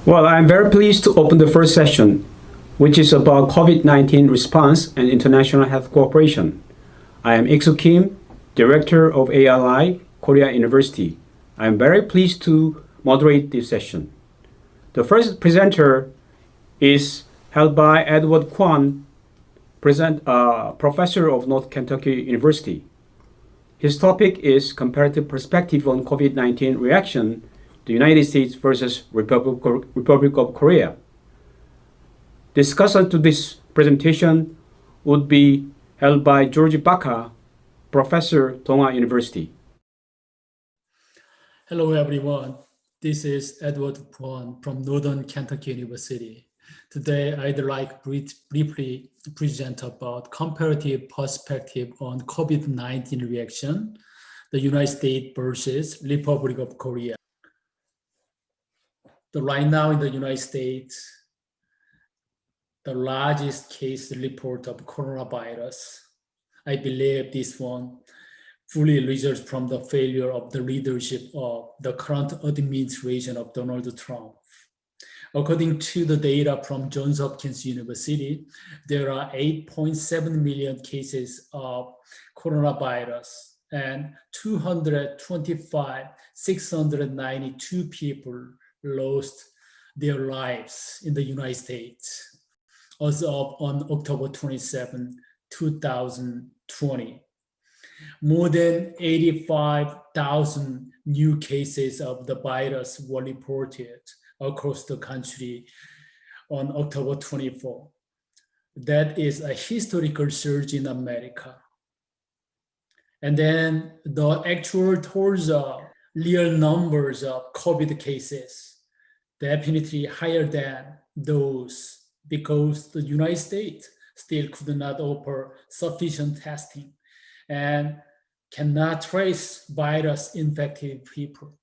Well, I'm very pleased to open the first session, which is about COVID-19 response and international health cooperation. I am Iksu Kim, Director of ALI, Korea University. I am very pleased to moderate this session. The first presenter is held by Edward Kwon, Professor of North Kentucky University. His topic is Comparative Perspective on COVID-19 Reaction, the United States versus Republic of Korea. Discussion to this presentation would be held by George Baca, Professor, Donghua University. Hello, everyone. This is Edward Kwon from Northern Kentucky University. Today, I'd like briefly present about comparative perspective on COVID-19 reaction, the United States versus Republic of Korea. Right now in the United States, the largest case report of coronavirus, I believe this one fully results from the failure of the leadership of the current administration of Donald Trump. According to the data from Johns Hopkins University, there are 8.7 million cases of coronavirus and 225,692 people lost their lives in the United States as of on October 27, 2020. More than 85,000 new cases of the virus were reported across the country on October 24. That is a historical surge in America. And then the actual towards real numbers of COVID cases definitely higher than those because the United States still could not offer sufficient testing and cannot trace virus infected people.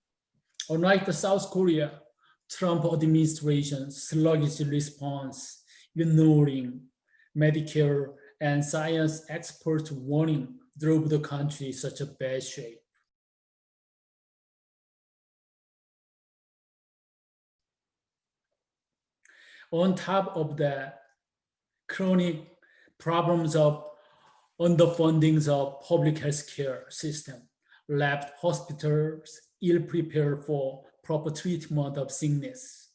Unlike the South Korea, Trump administration's sluggish response, ignoring Medicare and science experts' warning, drove the country such a bad shape. On top of that, chronic problems of underfundings of public healthcare system left hospitals ill-prepared for proper treatment of sickness,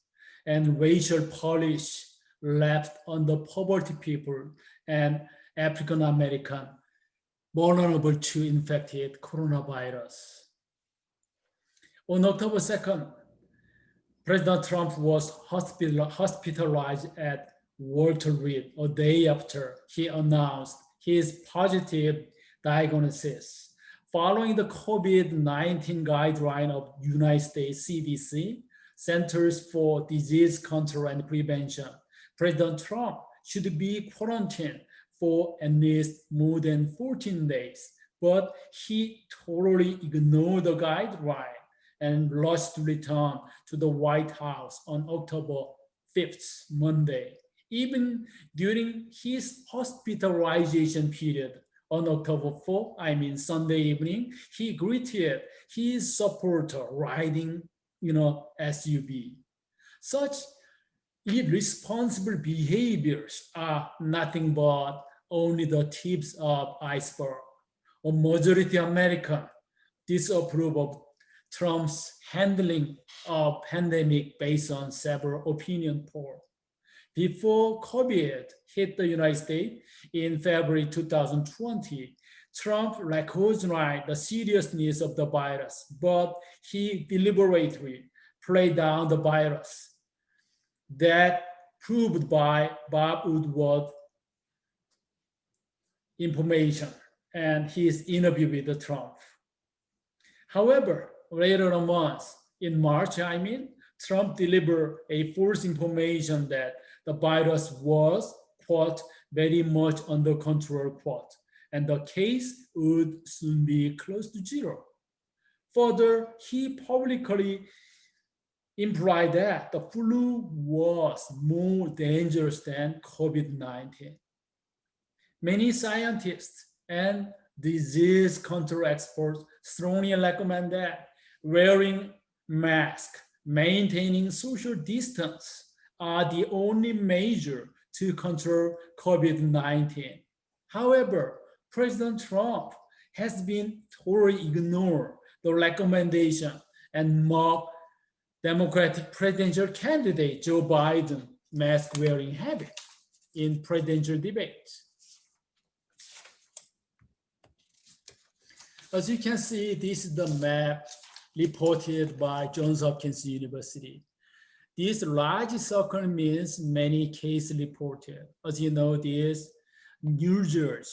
and racial polish left under poverty people and African American vulnerable to infected coronavirus. On October 2nd, President Trump was hospitalized at Walter Reed a day after he announced his positive diagnosis. Following the COVID-19 guideline of United States CDC, Centers for Disease Control and Prevention, President Trump should be quarantined for at least more than 14 days, but he totally ignored the guideline and rushed to return to the White House on October 5th, Monday. Even during his hospitalization period on October 4th, Sunday evening, he greeted his supporter riding, SUV. Such irresponsible behaviors are nothing but only the tips of iceberg. A majority American disapprove of Trump's handling of pandemic based on several opinion polls. Before COVID hit the United States in February 2020, Trump recognized the seriousness of the virus, but he deliberately played down the virus. That proved by Bob Woodward information and his interview with Trump. However, later on in March, Trump delivered a false information that the virus was, quote, very much under control, quote, and the case would soon be close to zero. Further, he publicly implied that the flu was more dangerous than COVID-19. Many scientists and disease control experts strongly recommend that wearing mask maintaining social distance are the only measure to control COVID-19. However, President Trump has been totally ignored the recommendation and mocked Democratic presidential candidate Joe Biden mask wearing habit in presidential debates. As you can see, this is the map reported by Johns Hopkins University. This large circle means many cases reported. As you know, this New Jersey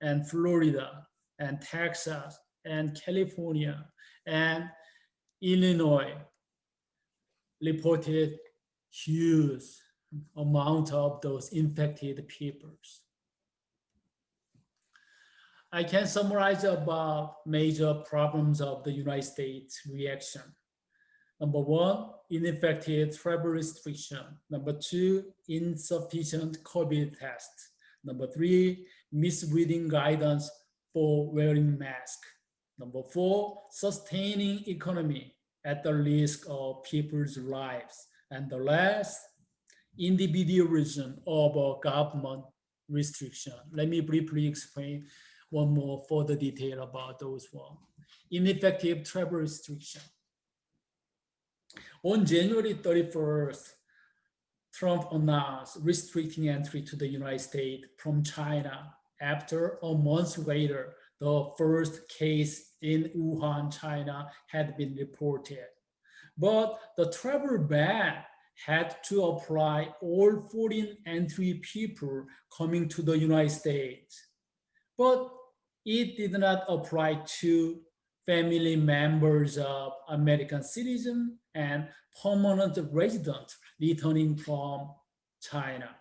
and Florida and Texas and California and Illinois reported huge amount of those infected people. I can summarize about major problems of the United States reaction. Number one, ineffective travel restriction. Number two, insufficient COVID tests. Number three, misleading guidance for wearing mask. Number four, sustaining economy at the risk of people's lives. And the last, individualism of a government restriction. Let me briefly explain one more further detail about those one. Ineffective travel restriction. On January 31st, Trump announced restricting entry to the United States from China after a month later, the first case in Wuhan, China had been reported. But the travel ban had to apply all foreign entry people coming to the United States. But it did not apply to family members of American citizens and permanent residents returning from China.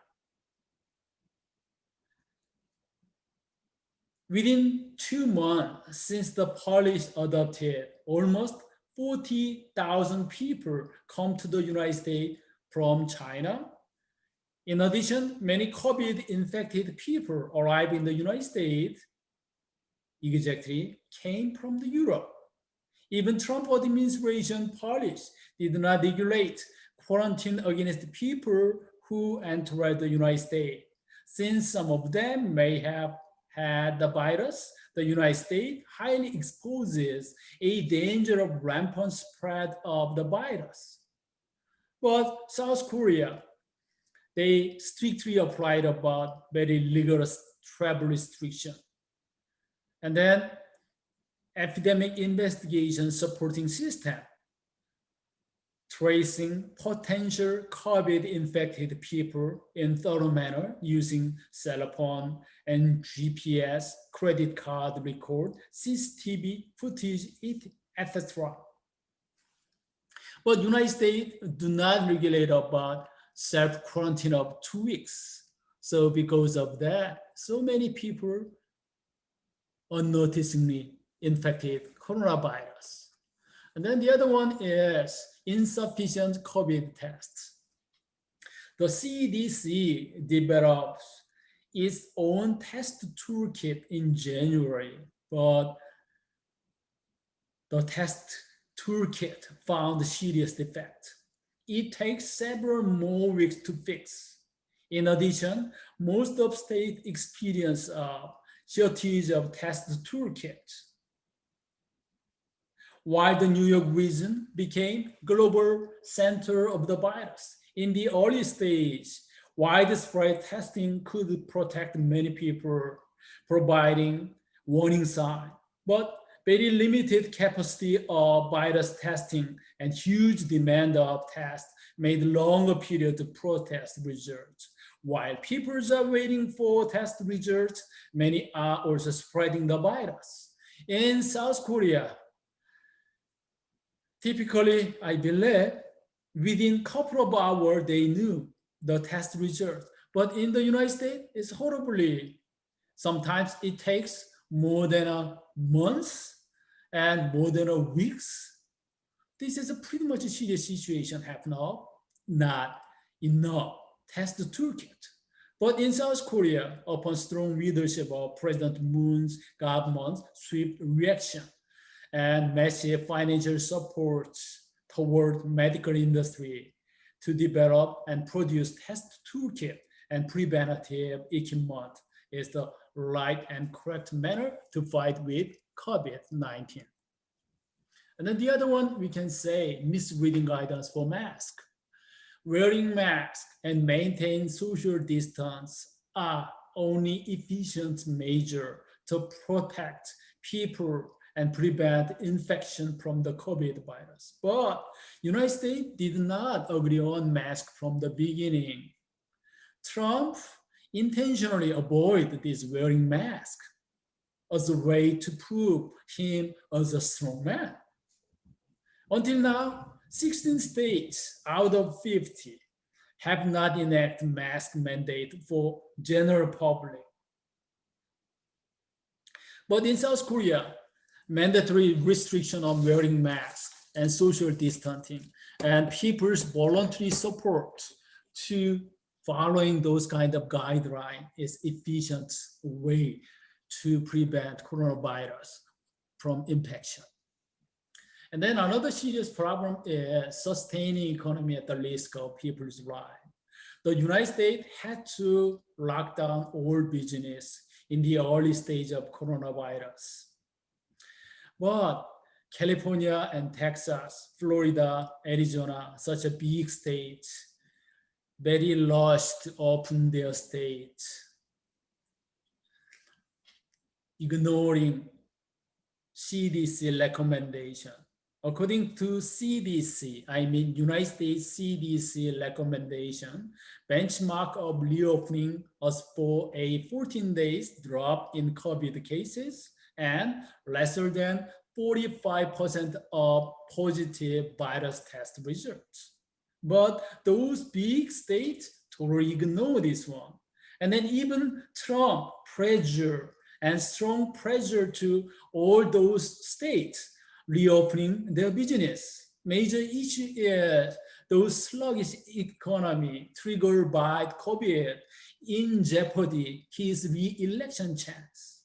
Within 2 months since the policy adopted, almost 40,000 people come to the United States from China. In addition, many COVID-infected people arrived in the United States exactly came from the Europe. Even Trump administration policy did not regulate quarantine against people who entered the United States. Since some of them may have had the virus, the United States highly exposes a danger of rampant spread of the virus. But South Korea, they strictly applied about very rigorous travel restriction. And then epidemic investigation supporting system, tracing potential COVID-infected people in thorough manner using cell phone and GPS, credit card record, CCTV footage, etc. But United States do not regulate about self-quarantine of 2 weeks. So because of that, so many people unnoticingly infected coronavirus. And then the other one is insufficient COVID tests. The CDC develops its own test toolkit in January, but the test toolkit found serious defect. It takes several more weeks to fix. In addition, most of states experience a shortage of test toolkits. While the New York region became global center of the virus, in the early stage, widespread testing could protect many people, providing warning signs. But very limited capacity of virus testing and huge demand of tests made longer period to protest results. While people are waiting for test results, many are also spreading the virus. In South Korea, typically, I believe, within a couple of hours, they knew the test result. But in the United States, it's horribly. Sometimes it takes more than a month and more than a weeks. This is a pretty much a serious situation have now, not enough test toolkit. But in South Korea, upon strong leadership of President Moon's government, swift reaction and massive financial support toward medical industry to develop and produce test toolkit and preventative equipment is the right and correct manner to fight with COVID-19. And then the other one, we can say misreading guidance for mask. Wearing masks and maintain social distance are only efficient measure to protect people and prevent infection from the COVID virus. But United States did not agree on mask from the beginning. Trump intentionally avoided this wearing mask as a way to prove him as a strong man. Until now, 16 states out of 50 have not enacted mask mandate for general public. But in South Korea, mandatory restriction on wearing masks and social distancing and people's voluntary support to following those kind of guidelines is efficient way to prevent coronavirus from infection. And then another serious problem is sustaining economy at the risk of people's lives. The United States had to lock down all business in the early stage of coronavirus. But California and Texas, Florida, Arizona, such a big states, very rushed to open their states, ignoring CDC recommendation. According to CDC, I mean United States CDC recommendation, benchmark of reopening was for a 14 days drop in COVID cases and lesser than 45% of positive virus test results. But those big states totally ignore this one. And then even Trump pressure and strong pressure to all those states reopening their business. Major issue is those sluggish economy triggered by COVID in jeopardy his re-election chance.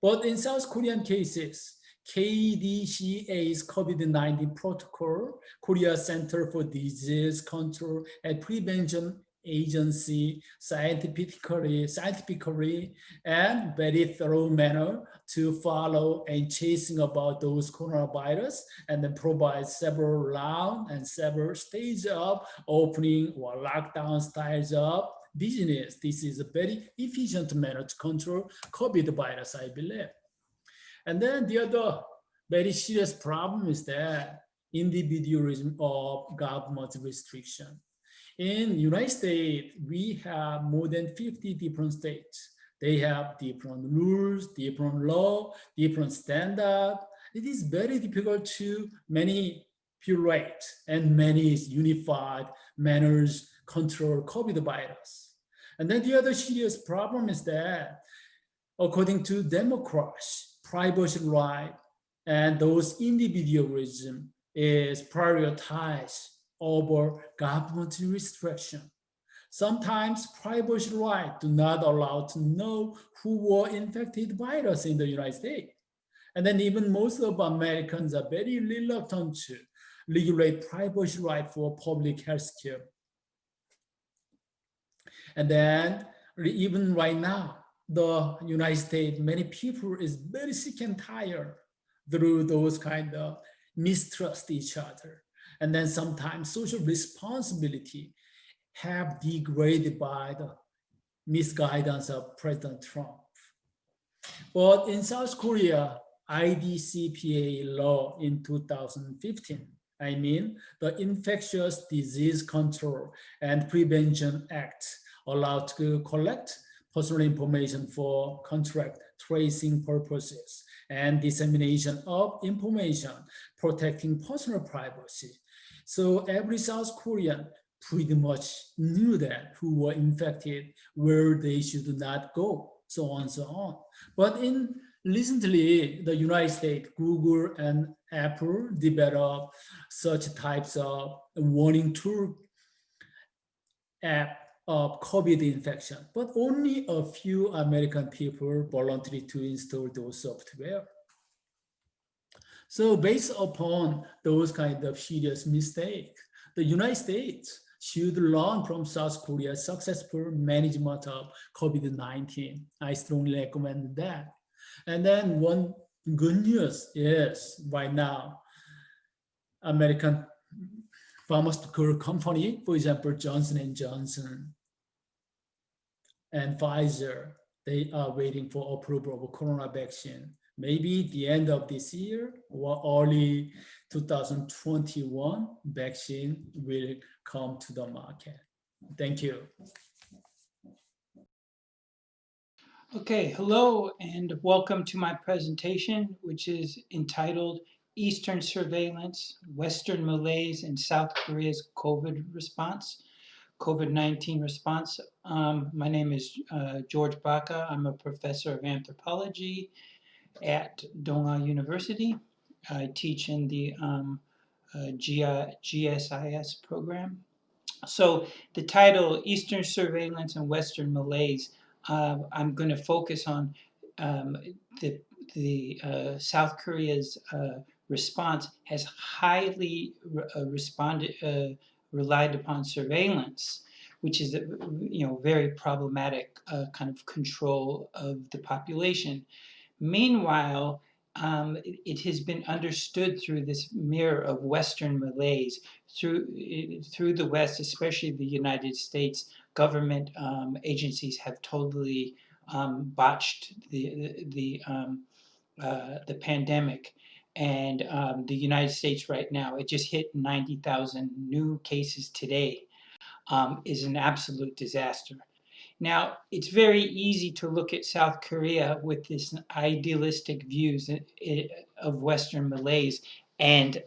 But in South Korean cases, KDCA's COVID-19 protocol, Korea Center for Disease Control and Prevention Agency scientifically and very thorough manner to follow and chasing about those coronavirus and then provide several rounds and several stages of opening or lockdown styles of business. This is a very efficient manner to control COVID virus, I believe. And then the other very serious problem is that individualism of government restriction. In United States, we have more than 50 different states. They have different rules, different law, different standard. It is very difficult to manipulate and manage unified manners control COVID virus. And then the other serious problem is that according to Democrats, privacy right and those individualism is prioritized over government restriction. Sometimes privacy rights do not allow to know who were infected virus in the United States. And then even most of Americans are very reluctant to regulate privacy right for public health care. And then even right now, the United States, many people is very sick and tired through those kind of mistrust each other. And then sometimes social responsibility have degraded by the misguidance of President Trump. But in South Korea, IDCPA law in 2015, I mean the Infectious Disease Control and Prevention Act allowed to collect personal information for contact tracing purposes and dissemination of information protecting personal privacy. So every South Korean pretty much knew that who were infected, where they should not go, so on and so on. But in recently, the United States, Google and Apple developed such types of warning tool app of COVID infection, but only a few American people voluntarily to install those software. So based upon those kind of serious mistakes, the United States should learn from South Korea's successful management of COVID-19. I strongly recommend that. And then one good news is right now, American pharmaceutical company, for example, Johnson and Johnson and Pfizer, they are waiting for approval of corona vaccine. Maybe the end of this year or early 2021, vaccine will come to the market. Thank you. Okay, hello and welcome to my presentation, which is entitled Eastern Surveillance, Western Malaise, and South Korea's COVID-19 response. My name is George Baca. I'm a professor of anthropology at Donghua University. I teach in the GSIS program. So the title, Eastern Surveillance and Western Malaise, I'm going to focus on the South Korea's response has highly relied upon surveillance, which is very problematic kind of control of the population. Meanwhile, it has been understood through this mirror of Western malaise, through the West, especially the United States government agencies have totally botched the pandemic. And the United States right now, it just hit 90,000 new cases today, is an absolute disaster. Now, it's very easy to look at South Korea with this idealistic views of Western malaise and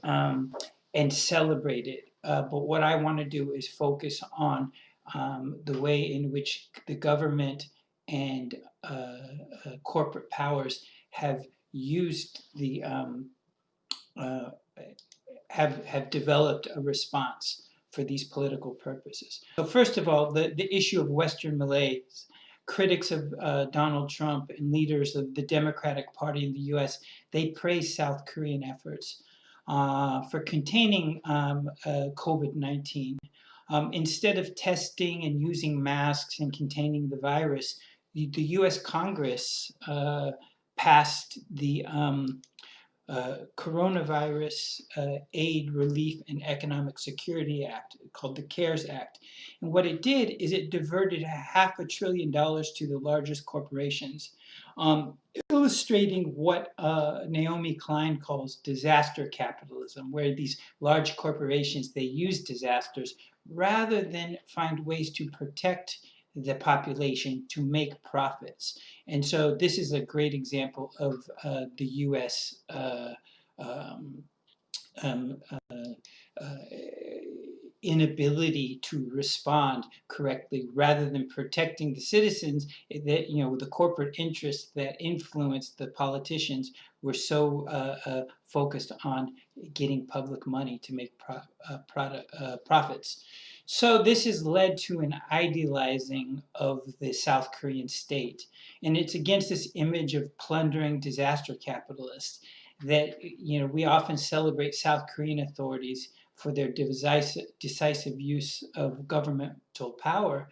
celebrate it. But what I want to do is focus on the way in which the government and corporate powers have used the have developed a response for these political purposes. So first of all, the issue of Western malaise. Critics of Donald Trump and leaders of the Democratic Party in the US, they praise South Korean efforts for containing COVID-19. Instead of testing and using masks and containing the virus, the US Congress passed the Coronavirus Aid, Relief, and Economic Security Act, called the CARES Act. And what it did is it diverted $500 billion to the largest corporations, illustrating what Naomi Klein calls disaster capitalism, where these large corporations, they use disasters rather than find ways to protect the population to make profits. And so this is a great example of the U.S. Inability to respond correctly, rather than protecting the citizens. That the corporate interests that influenced the politicians were so focused on getting public money to make profits. So this has led to an idealizing of the South Korean state. And it's against this image of plundering disaster capitalists that we often celebrate South Korean authorities for their decisive use of governmental power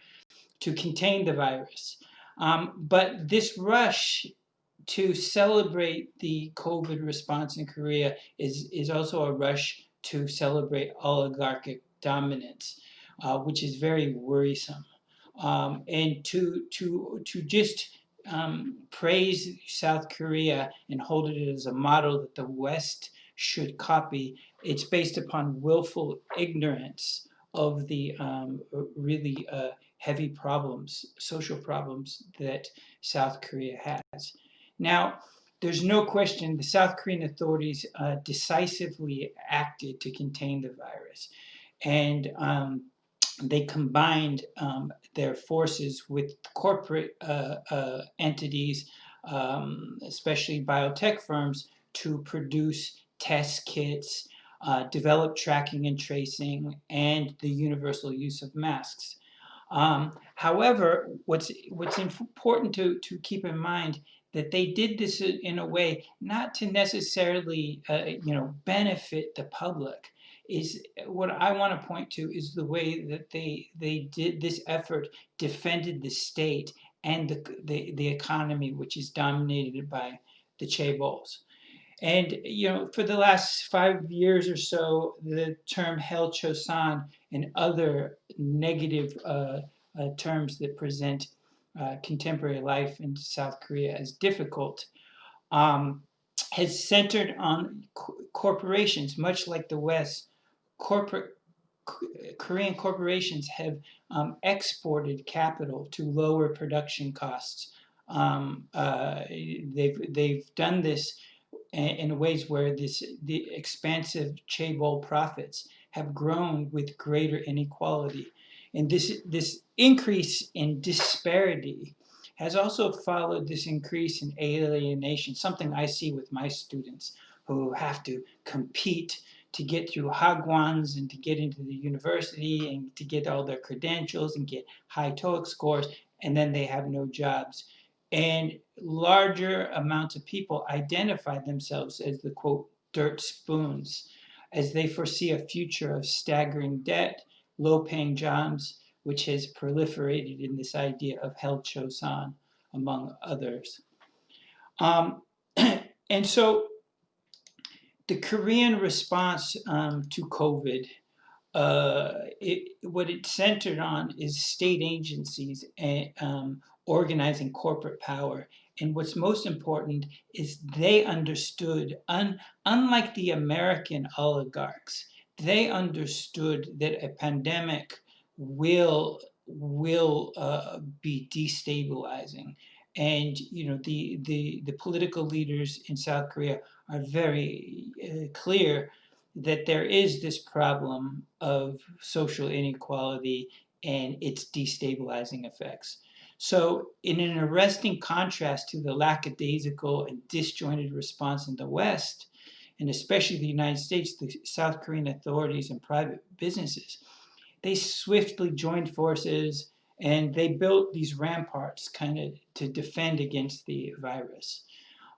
to contain the virus. But this rush to celebrate the COVID response in Korea is also a rush to celebrate oligarchic dominance, which is very worrisome. And to just praise South Korea and hold it as a model that the West should copy, it's based upon willful ignorance of the really heavy problems, social problems that South Korea has. Now, there's no question the South Korean authorities decisively acted to contain the virus. And they combined their forces with corporate entities, especially biotech firms, to produce test kits, develop tracking and tracing, and the universal use of masks. However, what's important to keep in mind that they did this in a way not to necessarily, benefit the public. Is what I want to point to is the way that they did this effort, defended the state and the economy, which is dominated by the chaebols. And for the last 5 years or so, the term Hel Chosan and other negative terms that present contemporary life in South Korea as difficult um, has centered on corporations, much like the West. Corporate Korean corporations have exported capital to lower production costs. They've done this in ways where the expansive chaebol profits have grown with greater inequality. And this increase in disparity has also followed this increase in alienation, something I see with my students who have to compete to get through Hagwons and to get into the university and to get all their credentials and get high TOEIC scores, and then they have no jobs. And larger amounts of people identify themselves as the, quote, dirt spoons, as they foresee a future of staggering debt, low-paying jobs, which has proliferated in this idea of Hel Chosan, among others. And so the Korean response to COVID, what it centered on is state agencies organizing corporate power. And what's most important is they understood, unlike the American oligarchs, they understood that a pandemic will be destabilizing. And the political leaders in South Korea are very clear that there is this problem of social inequality and its destabilizing effects. So, in an arresting contrast to the lackadaisical and disjointed response in the West, and especially the United States, the South Korean authorities and private businesses, they swiftly joined forces and they built these ramparts kind of to defend against the virus.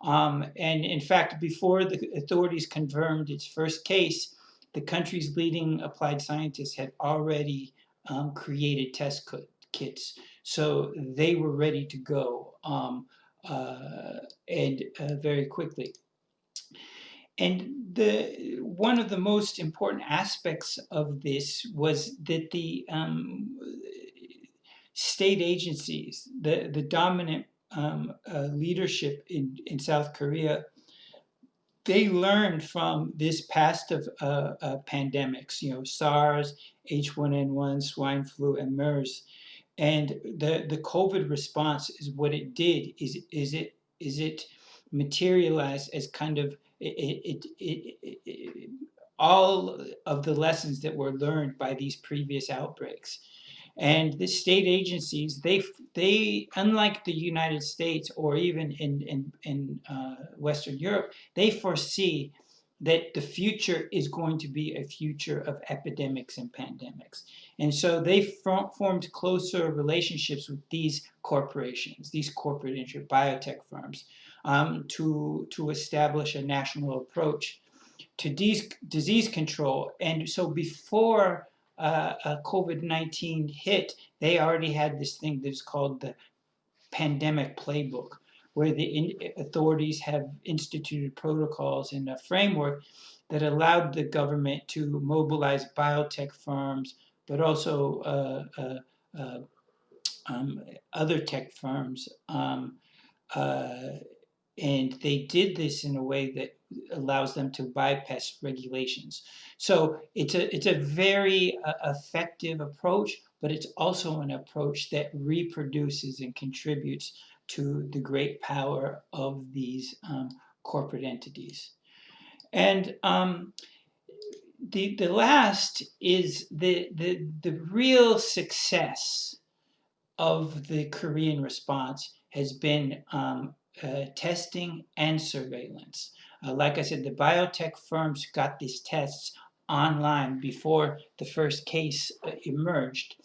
And in fact, before the authorities confirmed its first case, the country's leading applied scientists had already created test kits. So they were ready to go and very quickly. And one of the most important aspects of this was that the state agencies, the dominant leadership in South Korea, they learned from this past of pandemics, SARS, H1N1, swine flu, and MERS. And the COVID response is what it did. Is it materialized as kind of all of the lessons that were learned by these previous outbreaks. And the state agencies, they unlike the United States or even in Western Europe, they foresee that the future is going to be a future of epidemics and pandemics. And so they formed closer relationships with these corporations, these corporate biotech firms, to establish a national approach to disease control. And so before COVID-19 hit, they already had this thing that's called the pandemic playbook, where the authorities have instituted protocols and a framework that allowed the government to mobilize biotech firms, but also other tech firms. And they did this in a way that allows them to bypass regulations. So it's a very effective approach, but it's also an approach that reproduces and contributes to the great power of these corporate entities. And the last is the real success of the Korean response has been testing and surveillance. Like I said, the biotech firms got these tests online before the first case emerged.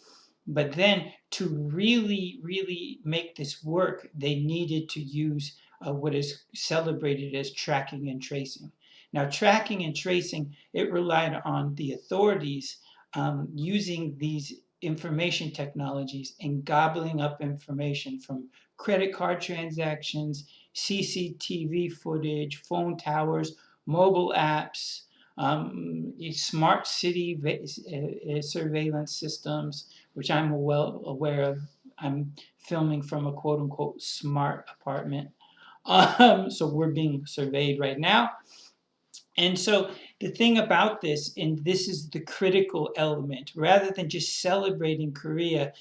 But then to really make this work, they needed to use what is celebrated as tracking and tracing. Now, tracking and tracing, it relied on the authorities using these information technologies and gobbling up information from credit card transactions, CCTV footage, phone towers, mobile apps, smart city surveillance systems, which I'm well aware of. I'm filming from a quote unquote smart apartment. So we're being surveyed right now. And so the thing about this, and this is the critical element, rather than just celebrating Korea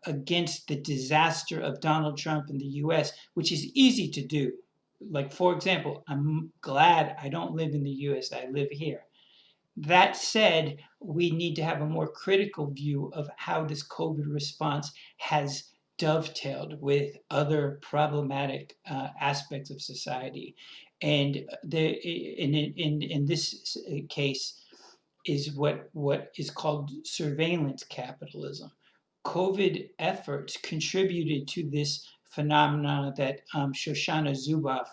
against the disaster of Donald Trump in the US, which is easy to do. Like, for example, I'm glad I don't live in the US, I live here. That said, we need to have a more critical view of how this COVID response has dovetailed with other problematic aspects of society. And in this case is what is called surveillance capitalism. COVID efforts contributed to this phenomenon that Shoshana Zuboff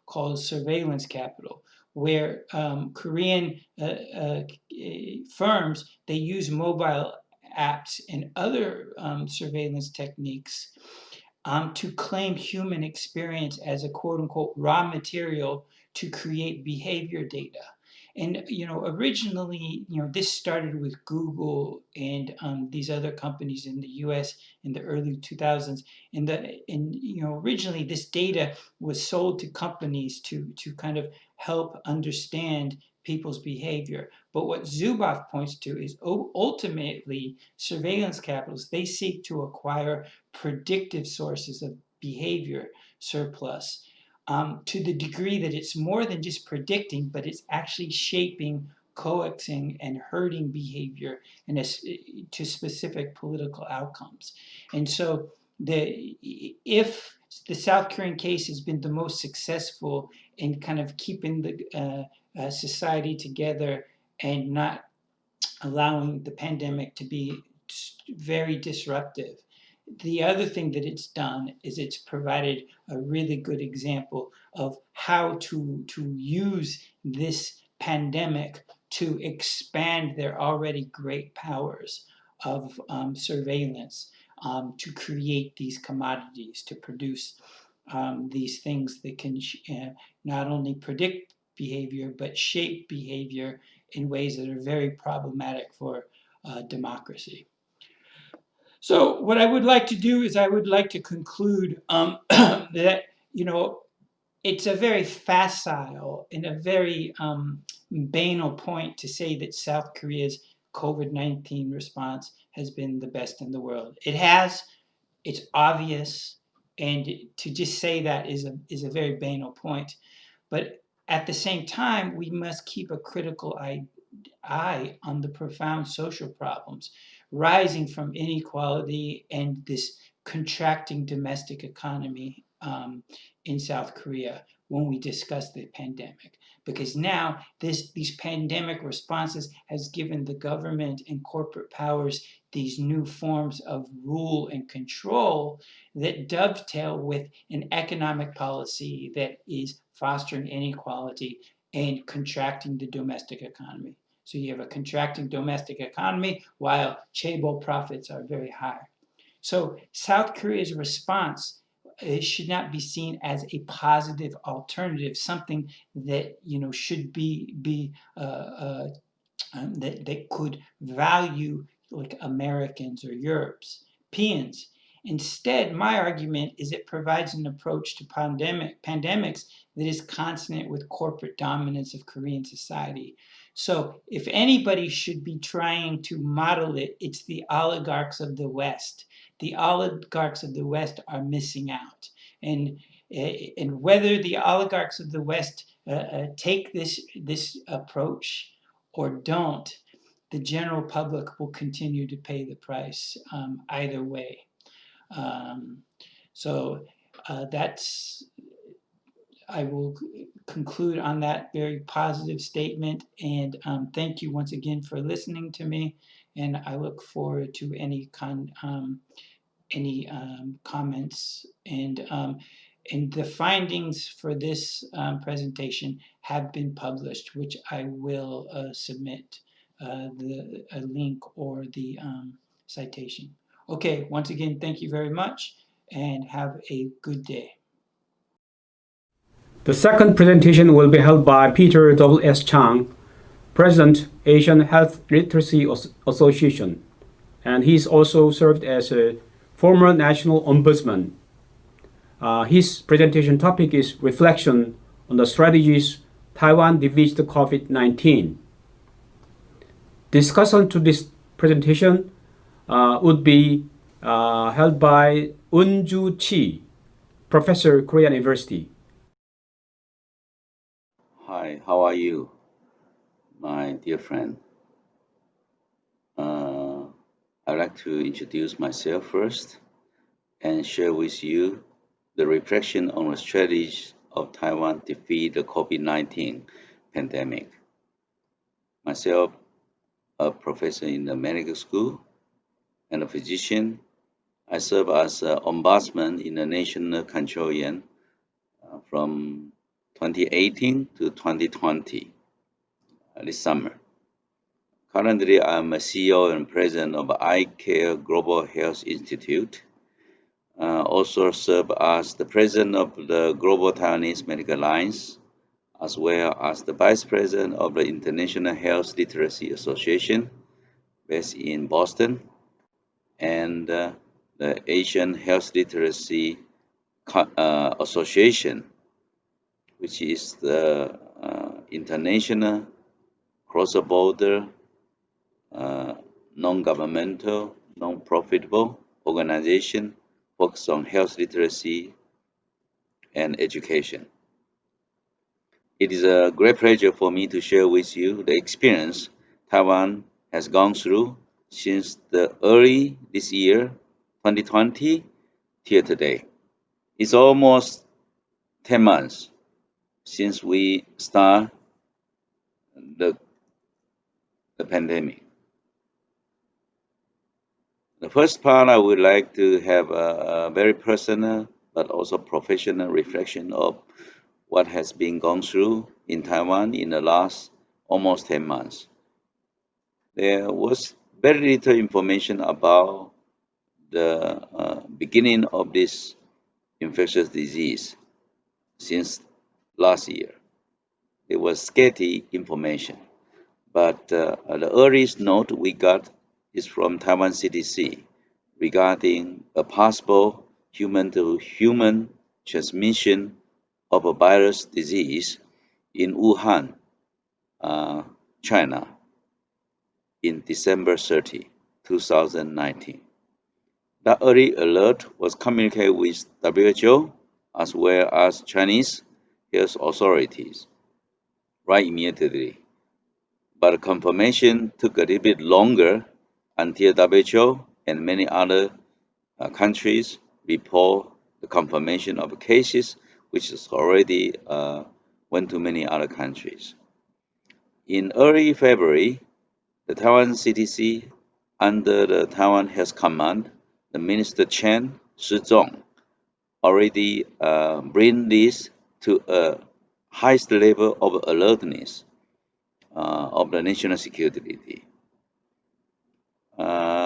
calls surveillance capital, where Korean firms, they use mobile apps and other surveillance techniques to claim human experience as a quote unquote raw material to create behavior data. And originally, this started with Google and these other companies in the U.S. in the early 2000s. And originally, this data was sold to companies to kind of help understand people's behavior. But what Zuboff points to is ultimately surveillance capitalists, they seek to acquire predictive sources of behavior surplus to the degree that it's more than just predicting, but it's actually shaping, coaxing, and herding behavior to specific political outcomes. And so if the South Korean case has been the most successful in kind of keeping the society together and not allowing the pandemic to be very disruptive, the other thing that it's done is it's provided a really good example of how to use this pandemic to expand their already great powers of surveillance to create these commodities, to produce these things that can not only predict behavior, but shape behavior in ways that are very problematic for democracy. So what I would like to do is I would like to conclude that, it's a very facile and a very banal point to say that South Korea's COVID-19 response has been the best in the world. It has, it's obvious, and to just say that is a very banal point. But at the same time, we must keep a critical eye on the profound social problems rising from inequality and this contracting domestic economy in South Korea when we discuss the pandemic. Because now these pandemic responses has given the government and corporate powers these new forms of rule and control that dovetail with an economic policy that is fostering inequality and contracting the domestic economy. So you have a contracting domestic economy while chaebol profits are very high. So South Korea's response should not be seen as a positive alternative, something that should be that could value like Americans or Europeans. Instead, my argument is it provides an approach to pandemics that is consonant with corporate dominance of Korean society. So if anybody should be trying to model it, it's the oligarchs of the West. The oligarchs of the West are missing out. And whether the oligarchs of the West take this approach or don't, the general public will continue to pay the price either way. So I will conclude on that very positive statement, and thank you once again for listening to me, and I look forward to any comments, and And the findings for this presentation have been published, which I will submit a link or the citation. Okay, once again, thank you very much and have a good day. The second presentation will be held by Peter W.S. Chang, President, Asian Health Literacy Association, and he's also served as a former national ombudsman. His presentation topic is reflection on the strategies Taiwan defeats the COVID-19. Discussion to this presentation would be held by Unju Chi, Professor, Korea University. Hi, how are you, my dear friend? I'd like to introduce myself first and share with you the reflection on the strategies of Taiwan to defeat the COVID-19 pandemic. Myself, a professor in the medical school and a physician, I serve as an ombudsman in the National Control Yuan from 2018 to 2020, this summer. Currently, I'm a CEO and president of iCare Global Health Institute. Also serve as the president of the Global Taiwanese Medical Alliance, as well as the vice president of the International Health Literacy Association, based in Boston, and the Asian Health Literacy Association, which is the international cross-border non-governmental, non-profitable organization focused on health literacy and education. It is a great pleasure for me to share with you the experience Taiwan has gone through since the early this year, 2020, till today. It's almost 10 months since we start the pandemic. The first part, I would like to have a very personal but also professional reflection of what has been gone through in Taiwan in the last almost 10 months. There was very little information about the beginning of this infectious disease since last year. There was scarcity information, but the earliest note we got is from Taiwan CDC regarding a possible human-to-human transmission of a virus disease in Wuhan, China, in December 30, 2019. That early alert was communicated with WHO as well as Chinese health authorities right immediately. But confirmation took a little bit longer until WHO and many other countries report the confirmation of cases, which is already went to many other countries. In early February, the Taiwan CDC, under the Taiwan Health Command, the Minister Chen Shizhong, already bring this to a highest level of alertness of the national security.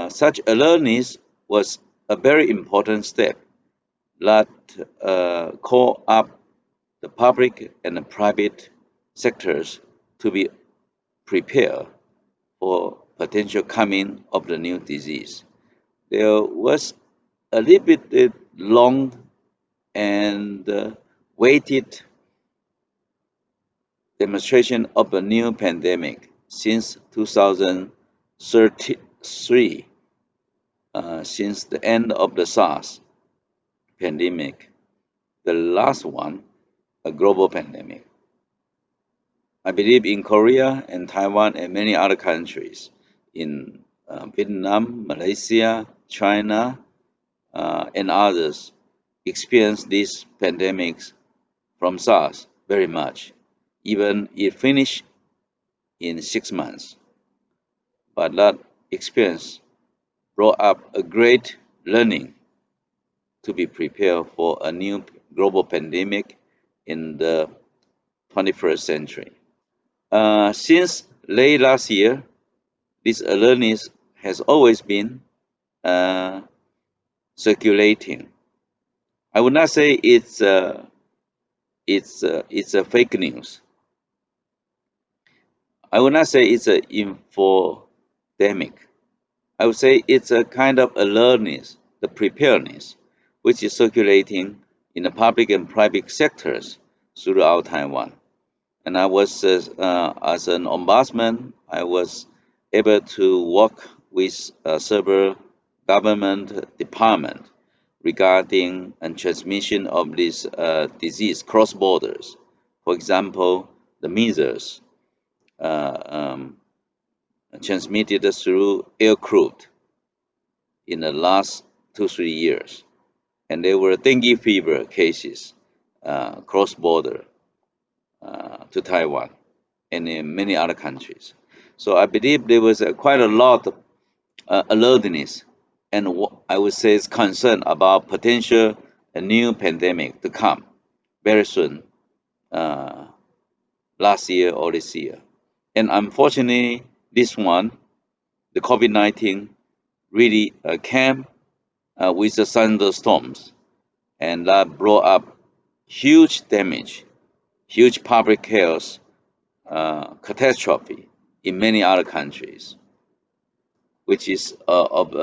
Such alertness was a very important step that called up the public and the private sectors to be prepared for potential coming of the new disease. There was a little bit long and waited demonstration of a new pandemic since 2003, since the end of the SARS pandemic, the last one, a global pandemic. I believe in Korea and Taiwan and many other countries, in Vietnam, Malaysia, China, and others, experienced these pandemics from SARS very much. Even it finished in 6 months. But that experience brought up a great learning to be prepared for a new global pandemic in the 21st century. Since late last year, this awareness has always been circulating. I would not say it's a fake news. I would not say it's an infodemic. I would say it's a kind of awareness, the preparedness, which is circulating in the public and private sectors throughout Taiwan. And I was, as an ombudsman, I was able to work with several government departments regarding and transmission of this disease cross borders. For example, the measles transmitted through aircraft in the last 2-3 years, and there were dengue fever cases cross border to Taiwan and in many other countries. So I believe there was quite a lot of alertness and I would say is concern about potential new pandemic to come very soon, last year or this year. And unfortunately, this one, the COVID-19, really came with the thunderstorms, and that brought up huge damage, huge public health catastrophe in many other countries, which is of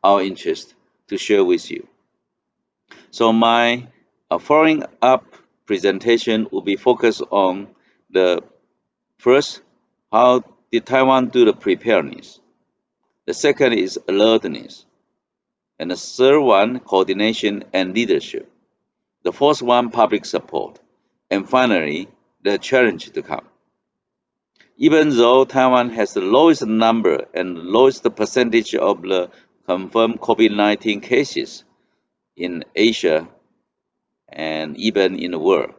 our interest to share with you. So my following up presentation will be focused on the first, how did Taiwan do the preparedness? The second is alertness. And the third one, coordination and leadership. The fourth one, public support. And finally, the challenge to come. Even though Taiwan has the lowest number and lowest percentage of the confirmed COVID-19 cases in Asia and even in the world,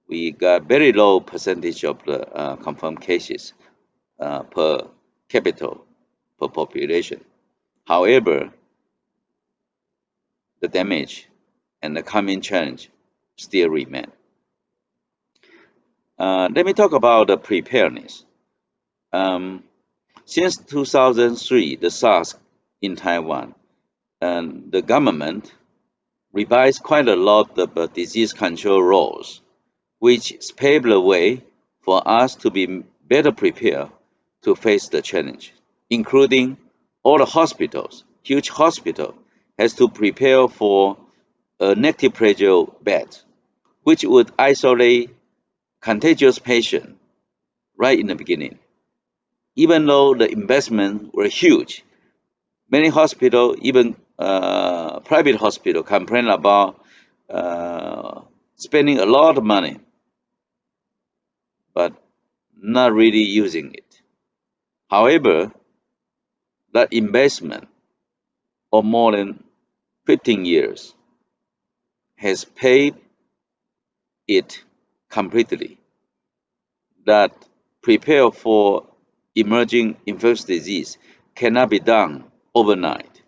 we got very low percentage of the confirmed cases per capita, per population. However, the damage and the coming challenge still remain. Let me talk about the preparedness. Since 2003, the SARS in Taiwan, and the government revised quite a lot of disease control laws, which paved the way for us to be better prepared to face the challenge, including all the hospitals. Huge hospital has to prepare for a negative pressure bed, which would isolate contagious patient right in the beginning. Even though the investment were huge, many hospitals, even private hospital, complain about spending a lot of money, but not really using it. However, that investment of more than 15 years has paid it completely. That prepare for emerging infectious disease cannot be done overnight.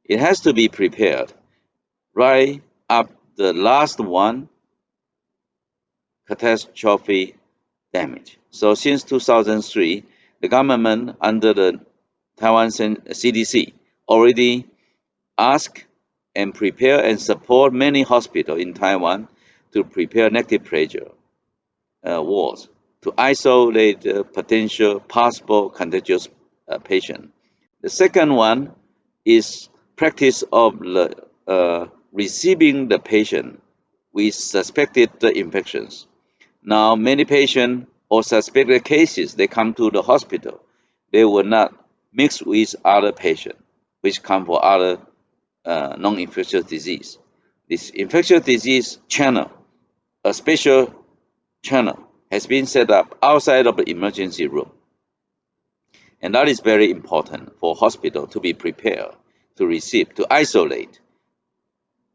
It has to be prepared right up the last one, catastrophe damage. So since 2003, the government under the Taiwan CDC already asked and prepare and support many hospitals in Taiwan to prepare negative pressure wards to isolate the potential possible contagious patient. The second one is practice of receiving the patient with suspected infections. Now, many patients or suspected cases, they come to the hospital. They will not mix with other patients, which come for other non-infectious disease. This infectious disease channel, a special channel, has been set up outside of the emergency room. And that is very important for hospital to be prepared to receive, to isolate,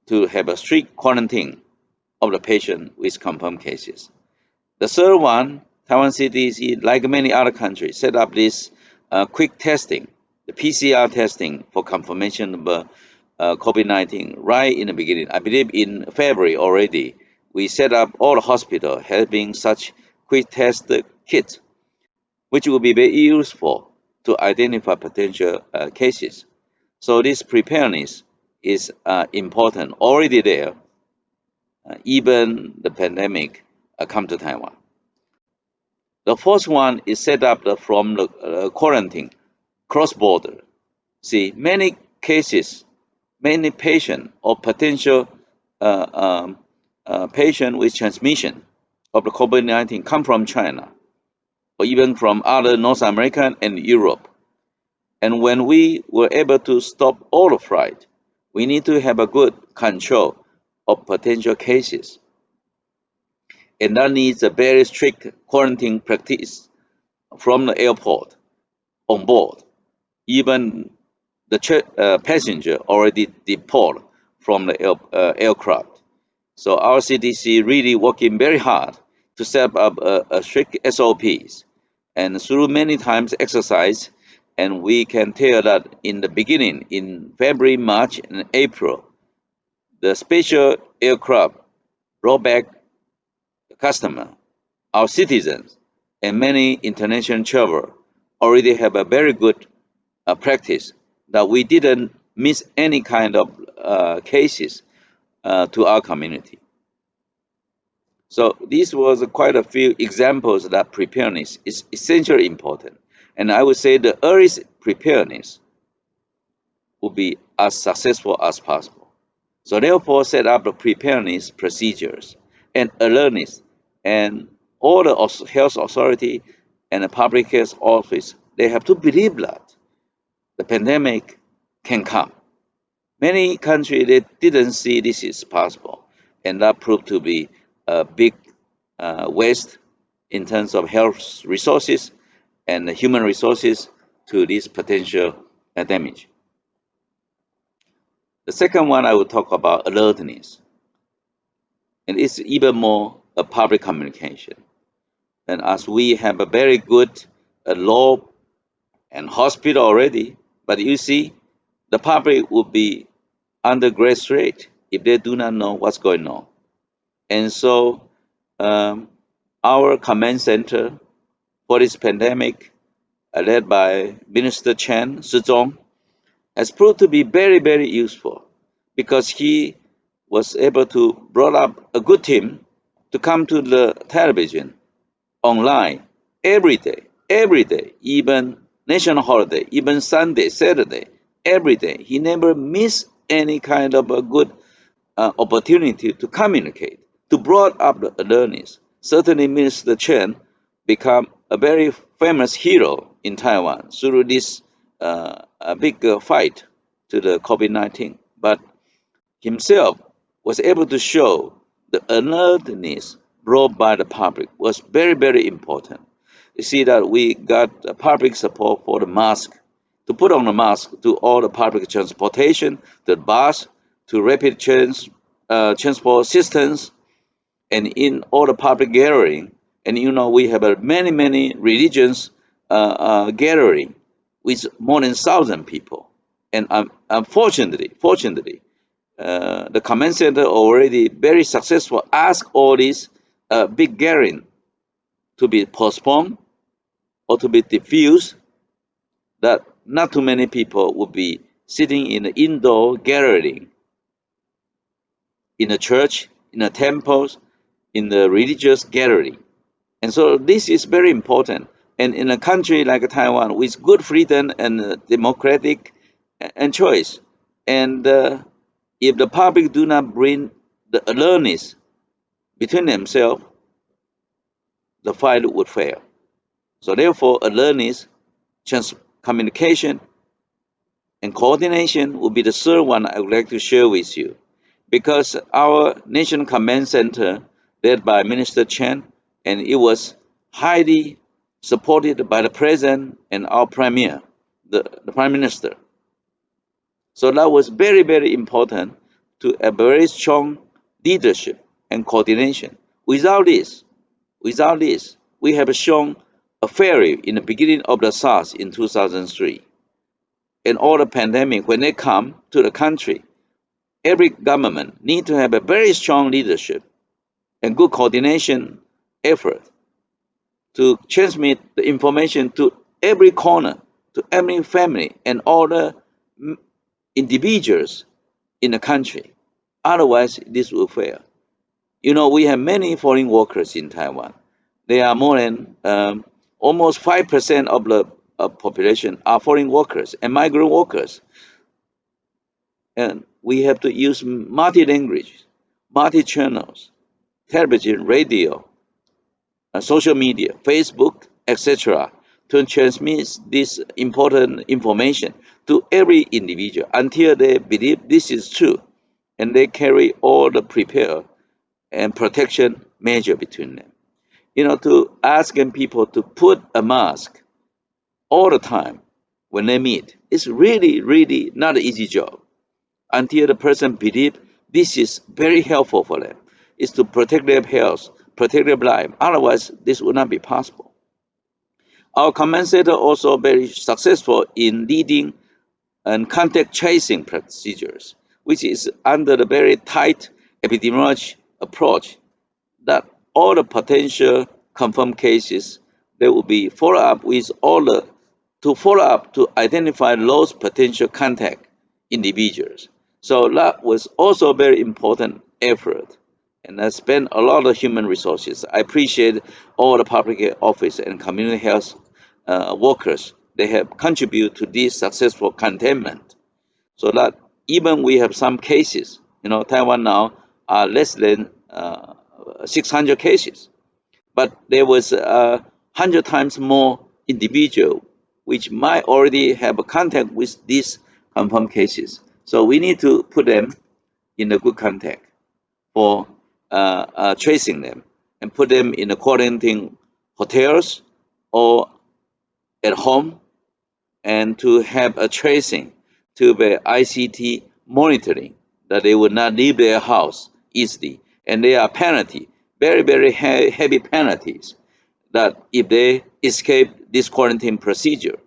to have a strict quarantine of the patient with confirmed cases. The third one, Taiwan CDC, like many other countries, set up this quick testing, the PCR testing for confirmation of COVID-19 right in the beginning. I believe in February already, we set up all the hospital having such quick test kits, which will be very useful to identify potential cases. So this preparedness is important already there, even the pandemic come to Taiwan. The first one is set up from the quarantine cross-border. See, many cases, many patient or potential patient with transmission of the COVID-19 come from China or even from other North American and Europe. And when we were able to stop all the flight, we need to have a good control of potential cases. And that needs a very strict quarantine practice from the airport on board. Even the passenger already deport from the aircraft. So our CDC really working very hard to set up a strict SOPs, and through many times exercise, and we can tell that in the beginning, in February, March, and April, the special aircraft brought back the customer, our citizens, and many international travelers already have a very good practice that we didn't miss any kind of cases to our community. So these was quite a few examples that preparedness is essentially important. And I would say the earliest preparedness will be as successful as possible. So therefore, set up the preparedness procedures and awareness, and all the health authority and the public health office, they have to believe that the pandemic can come. Many countries, they didn't see this is possible, and that proved to be a big waste in terms of health resources and human resources to this potential damage. The second one I will talk about alertness, and it's even more a public communication. And as we have a very good law and hospital already, but you see, the public will be under great threat if they do not know what's going on. And so our command center for this pandemic, led by Minister Chen Shizhong, has proved to be very, very useful, because he was able to brought up a good team to come to the television, online, every day, even national holiday, even Sunday, Saturday, every day. He never missed any kind of a good opportunity to communicate, to brought up the awareness. Certainly, Minister Chen become a very famous hero in Taiwan through this big fight to the COVID-19. But himself was able to show the alertness brought by the public was very, very important. You see that we got public support for the mask, to put on the mask to all the public transportation, the bus, to rapid transport systems, and in all the public gathering. And you know, we have many, many religions gathering with more than 1,000 people. And fortunately, the command center already very successful asked all these big gathering to be postponed or to be diffused, that not too many people would be sitting in the indoor gathering, in the church, in the temples, in the religious gathering. And so this is very important. And in a country like Taiwan, with good freedom and democratic and choice, and if the public do not bring the awareness between themselves, the fight would fail. So therefore, awareness, communication, and coordination will be the third one I would like to share with you. Because our National Command Center, led by Minister Chen, and it was highly supported by the President and our Premier, the Prime Minister. So that was very, very important to a very strong leadership and coordination. Without this, we have shown a failure in the beginning of the SARS in 2003. And all the pandemic, when they come to the country, every government need to have a very strong leadership and good coordination effort to transmit the information to every corner, to every family and all the individuals in the country. Otherwise, this will fail. You know, we have many foreign workers in Taiwan. They are more than almost 5% of the population are foreign workers and migrant workers. And we have to use multi-language, multi-channels, television, radio, social media, Facebook, etc., to transmit this important information to every individual until they believe this is true and they carry all the prepare and protection measure between them. You know, to asking people to put a mask all the time when they meet is really, really not an easy job until the person believe this is very helpful for them. Is to protect their health, protect their life. Otherwise, this would not be possible. Our command center also very successful in leading and contact tracing procedures, which is under the very tight epidemiology approach that all the potential confirmed cases, they will be follow up with all the to follow up to identify those potential contact individuals. So that was also a very important effort. And I spent a lot of human resources. I appreciate all the public health office and community health workers. They have contributed to this successful containment. So that even we have some cases, you know, Taiwan now are less than 600 cases, but there was 100 times more individual which might already have a contact with these confirmed cases. So we need to put them in a good contact for tracing them and put them in the quarantine hotels or at home and to have a tracing to the ICT monitoring that they would not leave their house easily. And there are penalty, very, very heavy penalties that if they escape this quarantine procedure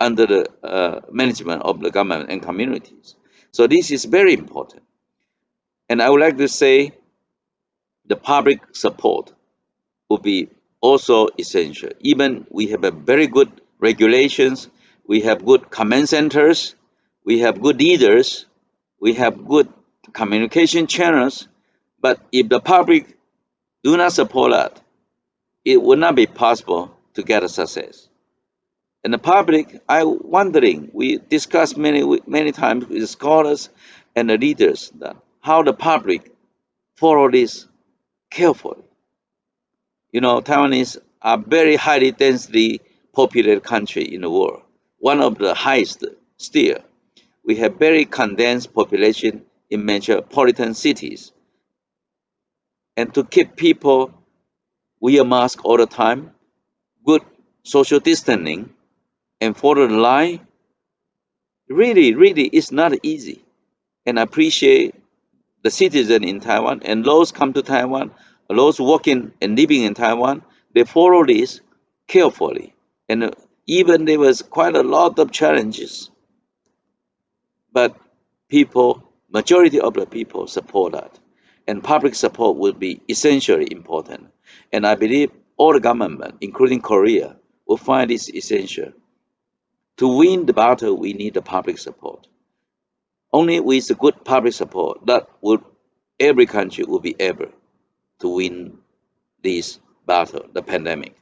under the management of the government and communities. So this is very important. And I would like to say the public support will be also essential. Even we have a very good regulations, we have good command centers, we have good leaders, we have good communication channels, but if the public do not support that, it would not be possible to get a success. And the public, I wondering, we discussed many times with scholars and the leaders that how the public follow this carefully. You know, Taiwanese are very highly densely populated country in the world, one of the highest still. We have very condensed population in metropolitan cities. And to keep people wear mask all the time, good social distancing, and follow the line, really, really is not easy. And I appreciate the citizen in Taiwan and those come to Taiwan, those working and living in Taiwan, they follow this carefully. And even there was quite a lot of challenges, but people, majority of the people support that. And public support will be essentially important. And I believe all the government, including Korea, will find this essential. To win the battle, we need the public support. Only with the good public support that would every country will be able to win this battle, the pandemic.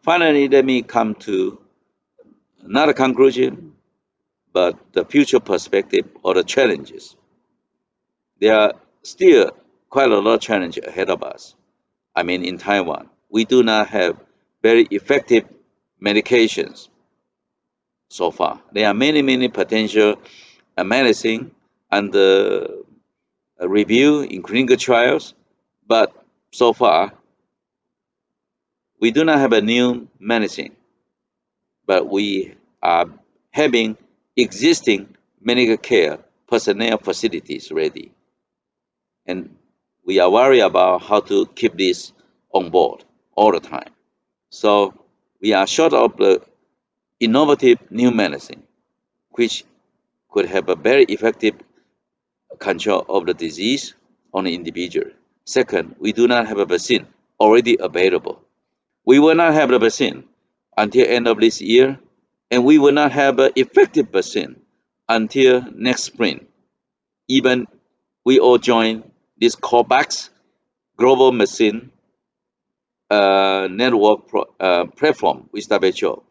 Finally, let me come to not a conclusion, but the future perspective or the challenges. There are still quite a lot of challenges ahead of us. I mean, in Taiwan, we do not have very effective medications so far. There are many potential medicine under review in clinical trials, but so far we do not have a new medicine, but we are having existing medical care personnel facilities ready. And we are worried about how to keep this on board all the time. So we are short of the innovative new medicine, which could have a very effective control of the disease on the individual. Second, we do not have a vaccine already available. We will not have the vaccine until end of this year, and we will not have an effective vaccine until next spring. Even we all join this COVAX global vaccine network platform with WHO.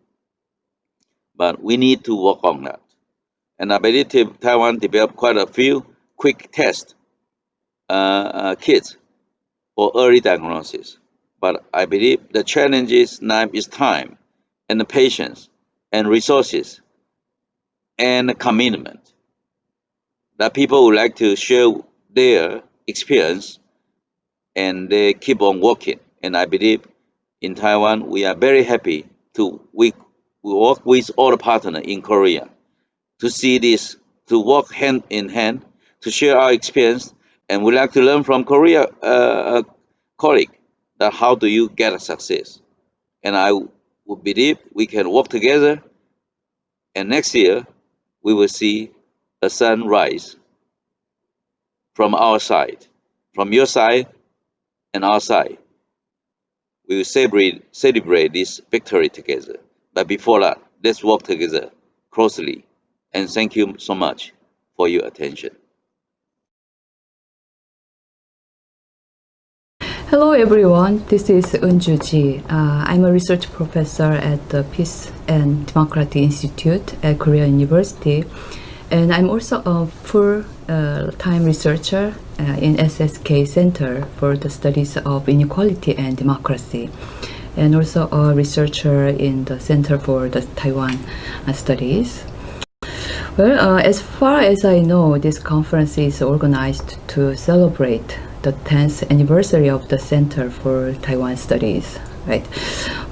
But we need to work on that. And I believe Taiwan developed quite a few quick test kits for early diagnosis. But I believe the challenges now is time and the patience and resources and commitment that people would like to share their experience and they keep on working. And I believe in Taiwan, we are very happy to we work with all the partners in Korea to see this, to work hand in hand, to share our experience, and we like to learn from Korea colleague that how do you get a success. And I would believe we can work together, and next year we will see a sunrise from our side, from your side and our side. We will celebrate this victory together. But before that, let's work together closely. And thank you so much for your attention. Hello everyone, this is Eunju Ji. I'm a research professor at the Peace and Democracy Institute at Korea University, and I'm also a full-time researcher in SSK Center for the Studies of Inequality and Democracy, and also a researcher in the Center for the Taiwan Studies. Well, as far as I know, this conference is organized to celebrate the 10th anniversary of the Center for Taiwan Studies, right?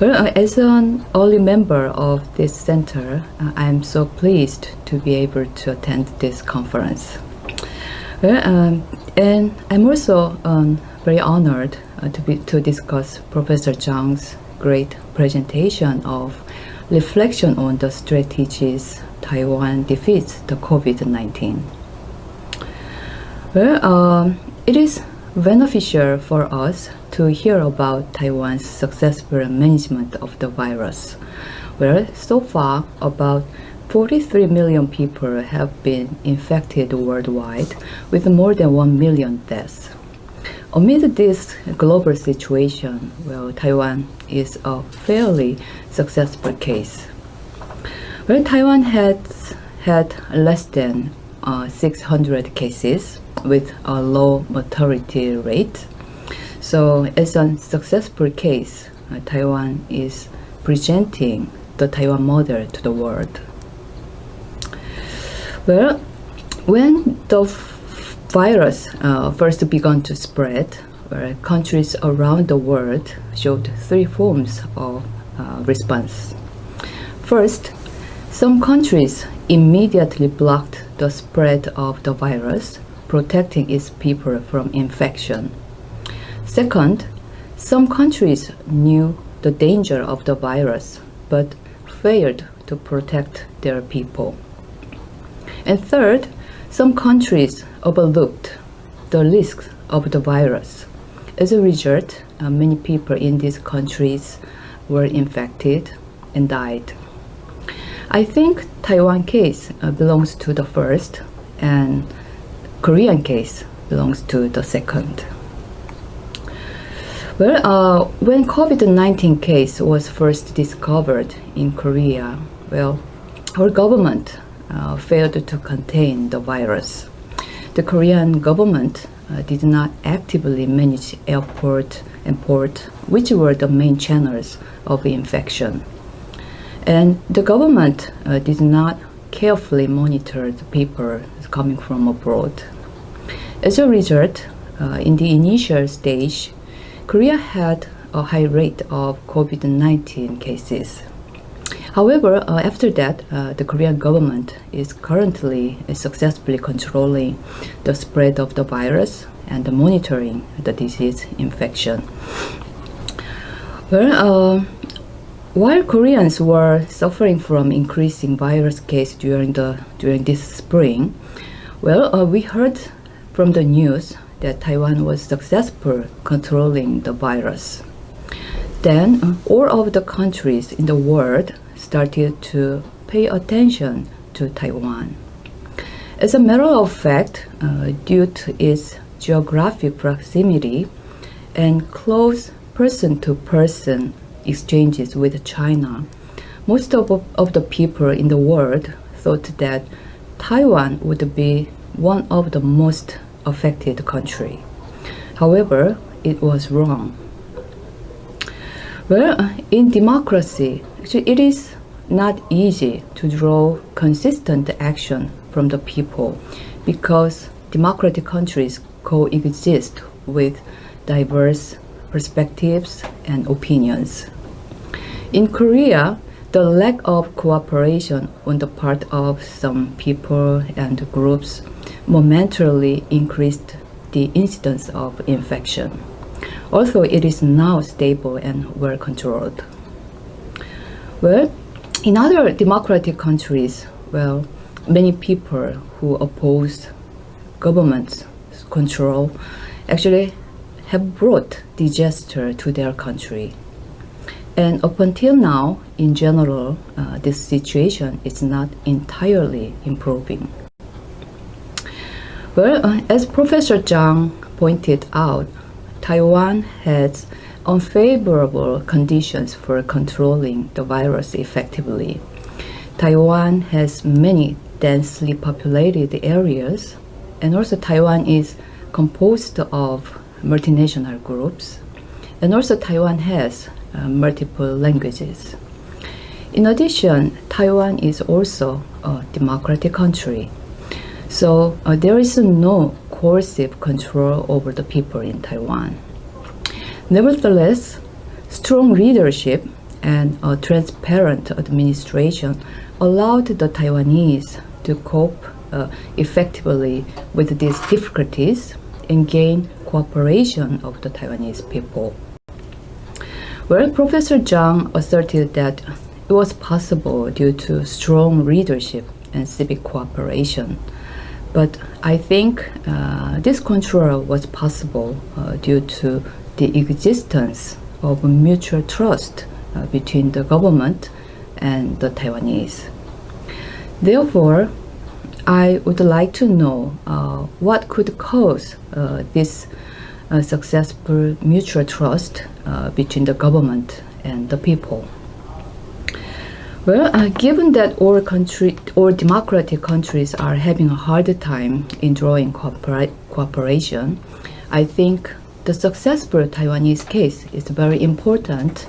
Well, as an early member of this center, I'm so pleased to be able to attend this conference. Well, and I'm also very honored to discuss Professor Zhang's great presentation of reflection on the strategies Taiwan defeats the COVID-19. Well, it is beneficial for us to hear about Taiwan's successful management of the virus, where so far about 43 million people have been infected worldwide, with more than 1 million deaths. Amid this global situation, well, Taiwan is a fairly successful case. Well, Taiwan has had less than 600 cases with a low mortality rate. So as a successful case, Taiwan is presenting the Taiwan model to the world. Well, when the virus first began to spread, countries around the world showed three forms of response. First, some countries immediately blocked the spread of the virus, protecting its people from infection. Second, some countries knew the danger of the virus but failed to protect their people. And third, some countries overlooked the risks of the virus. As a result, many people in these countries were infected and died. I think Taiwan case belongs to the first, and Korean case belongs to the second. Well, when COVID-19 case was first discovered in Korea, well, our government failed to contain the virus. The Korean government did not actively manage airport and port, which were the main channels of infection. And the government did not carefully monitor the people coming from abroad. As a result, in the initial stage, Korea had a high rate of COVID-19 cases. However, after that, the Korean government is currently successfully controlling the spread of the virus and monitoring the disease infection. Well, while Koreans were suffering from increasing virus cases during this spring, well, we heard from the news that Taiwan was successful controlling the virus. Then all of the countries in the world started to pay attention to Taiwan. As a matter of fact, due to its geographic proximity and close person-to-person exchanges with China, most of the people in the world thought that Taiwan would be one of the most affected countries. However, it was wrong. Well, in democracy, actually it is not easy to draw consistent action from the people because democratic countries coexist with diverse perspectives and opinions. In Korea, the lack of cooperation on the part of some people and groups momentarily increased the incidence of infection. Although it is now stable and well controlled. Well, in other democratic countries, many people who oppose government control actually have brought disaster to their country. And up until now, in general, this situation is not entirely improving. Well, as Professor Zhang pointed out, Taiwan has unfavorable conditions for controlling the virus effectively. Taiwan has many densely populated areas, and also Taiwan is composed of multinational groups, and also Taiwan has multiple languages. In addition, Taiwan is also a democratic country, so there is no coercive control over the people in Taiwan. Nevertheless, strong leadership and a transparent administration allowed the Taiwanese to cope effectively with these difficulties and gain cooperation of the Taiwanese people. Well, Professor Zhang asserted that it was possible due to strong leadership and civic cooperation. But I think this control was possible due to the existence of mutual trust between the government and the Taiwanese. Therefore, I would like to know what could cause this successful mutual trust between the government and the people. Well, given that all democratic countries are having a hard time in drawing cooperation, I think the successful Taiwanese case is very important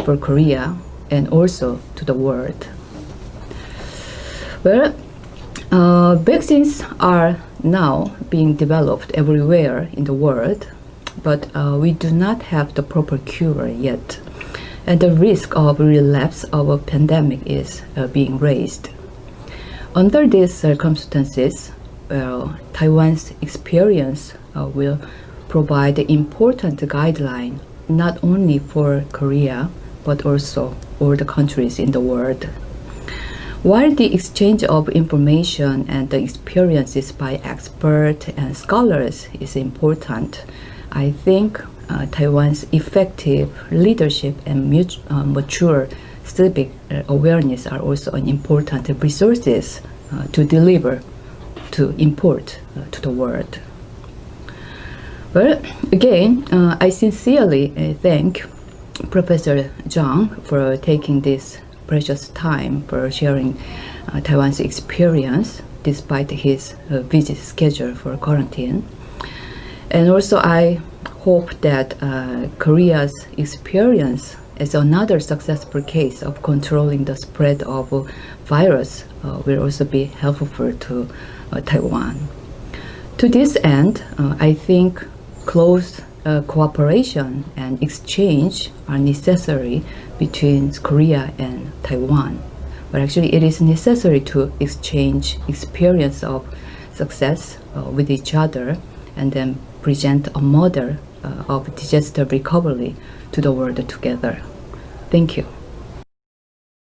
for Korea and also to the world. Well, vaccines are now being developed everywhere in the world, but we do not have the proper cure yet. And the risk of relapse of a pandemic is being raised. Under these circumstances, Taiwan's experience will provide important guideline not only for Korea, but also all the countries in the world. While the exchange of information and the experiences by experts and scholars is important, I think Taiwan's effective leadership and mature civic awareness are also an important resources to deliver, to import to the world. Well, again, I sincerely thank Professor Zhang for taking this precious time for sharing Taiwan's experience despite his busy schedule for quarantine. And also I hope that Korea's experience as another successful case of controlling the spread of virus will also be helpful to Taiwan. To this end, I think close cooperation and exchange are necessary between Korea and Taiwan. But actually it is necessary to exchange experience of success with each other and then present a model of disaster recovery to the world together. Thank you.